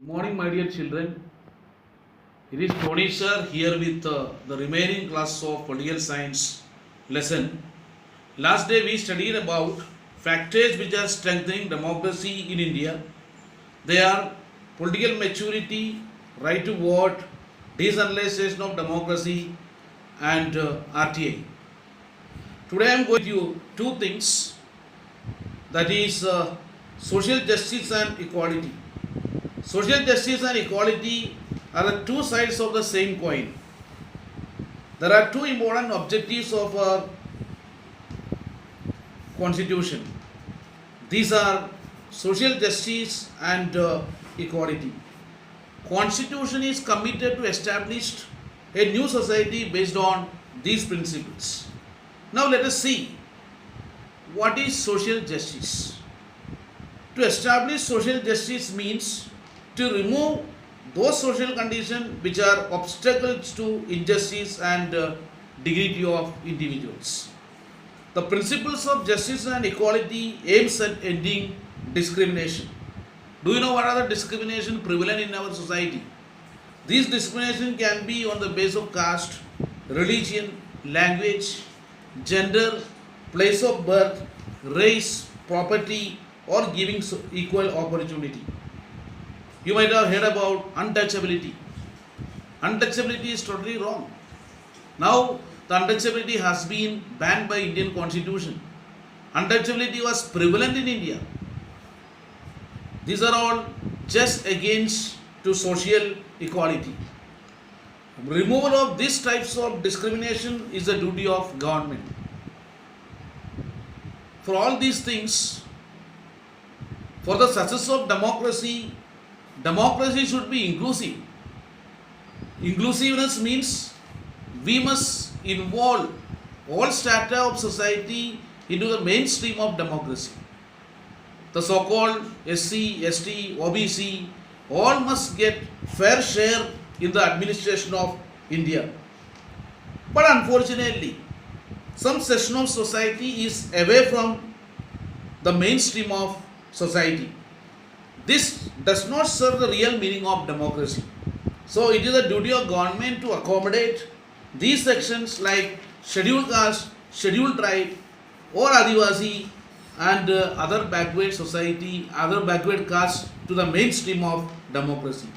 Morning, my dear children. It is Tony sir here with the remaining class of political science lesson. Last day we studied about factors which are strengthening democracy in India. They are political maturity, right to vote, decentralization of democracy, and RTI. Today I am going to you two things, that is social justice and equality. Social justice and equality are the two sides of the same coin. There are two important objectives of our constitution. These are social justice and equality. Constitution is committed to establish a new society based on these principles. Now let us see what is social justice. To establish social justice means to remove those social conditions which are obstacles to injustice and dignity of individuals. The principles of justice and equality aims at ending discrimination. Do you know what are the discrimination prevalent in our society? These discrimination can be on the basis of caste, religion, language, gender, place of birth, race, property, or giving equal opportunity. You might have heard about untouchability. Untouchability is totally wrong. Now, the untouchability has been banned by Indian Constitution. Untouchability was prevalent in India. These are all just against to social equality. Removal of these types of discrimination is the duty of government. For all these things, for the success of democracy, democracy should be inclusive. Inclusiveness means we must involve all strata of society into the mainstream of democracy. The so-called SC, ST, OBC, all must get fair share in the administration of India. But unfortunately, some section of society is away from the mainstream of society. This does not serve the real meaning of democracy. So it is the duty of government to accommodate these sections like scheduled caste, scheduled tribe, or Adivasi and other backward society, other backward caste to the mainstream of democracy.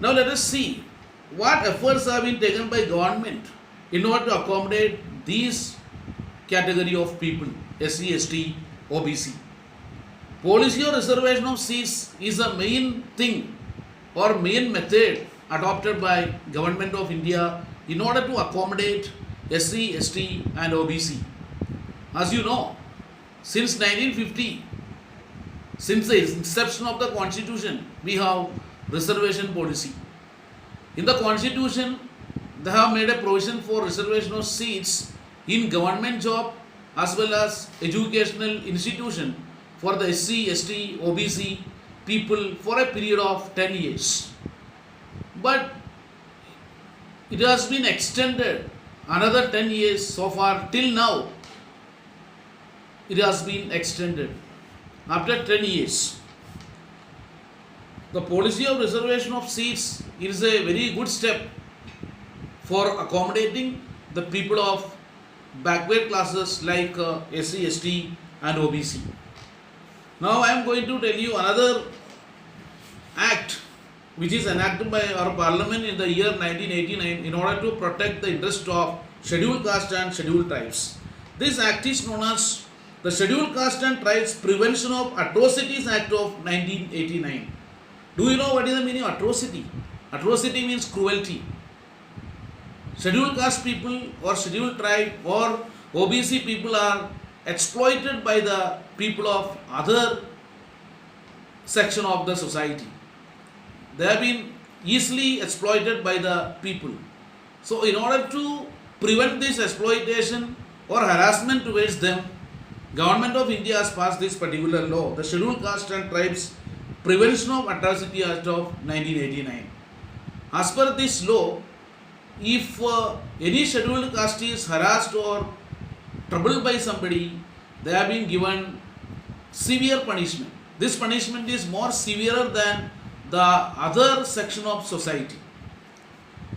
Now let us see what efforts have been taken by government in order to accommodate these category of people, SC, ST, OBC. Policy or reservation of seats is the main thing or main method adopted by Government of India in order to accommodate SC, ST and OBC. As you know, since 1950, since the inception of the Constitution, we have reservation policy. In the Constitution, they have made a provision for reservation of seats in government job as well as educational institution for the SC, ST, OBC people for a period of 10 years. But it has been extended another 10 years so far till now. It has been extended after 10 years. The policy of reservation of seats is a very good step for accommodating the people of backward classes like SC, ST and OBC. Now I am going to tell you another act which is enacted by our parliament in the year 1989 in order to protect the interest of scheduled caste and scheduled tribes. This act is known as the Scheduled Caste and Tribes Prevention of Atrocities Act of 1989. Do you know what is the meaning of atrocity? Atrocity means cruelty. Scheduled caste people or scheduled tribe or OBC people are exploited by the people of other section of the society. They have been easily exploited by the people. So in order to prevent this exploitation or harassment towards them, Government of India has passed this particular law, the Scheduled Caste and Tribes Prevention of Atrocity Act of 1989. As per this law, if any scheduled caste is harassed or troubled by somebody, they have been given severe punishment. This punishment is more severe than the other section of society.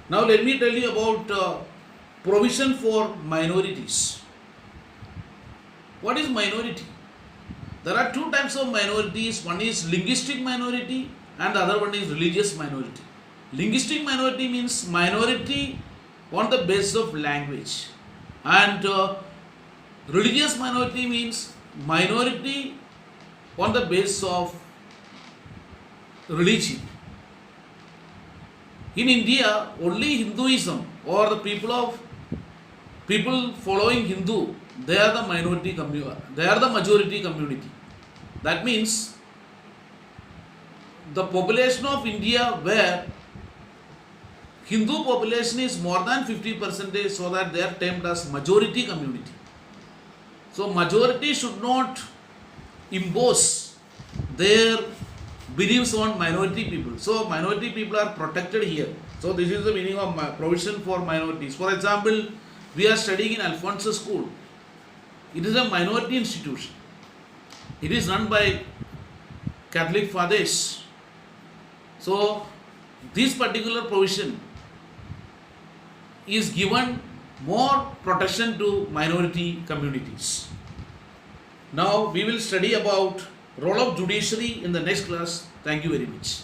Now let me tell you about provision for minorities. What is minority? There are two types of minorities. One is linguistic minority and the other one is religious minority. Linguistic minority means minority on the basis of language, and religious minority means minority on the basis of religion. In India, only Hinduism or the people following Hindu, they are the minority community. They are the majority community. That means the population of India where Hindu population is more than 50%, so that they are termed as majority community. So majority should not impose their beliefs on minority people. So minority people are protected here. So this is the meaning of provision for minorities. For example, we are studying in Alphonsus School. It is a minority institution. It is run by Catholic fathers. So this particular provision is given more protection to minority communities. Now we will study about role of judiciary in the next class. Thank you very much.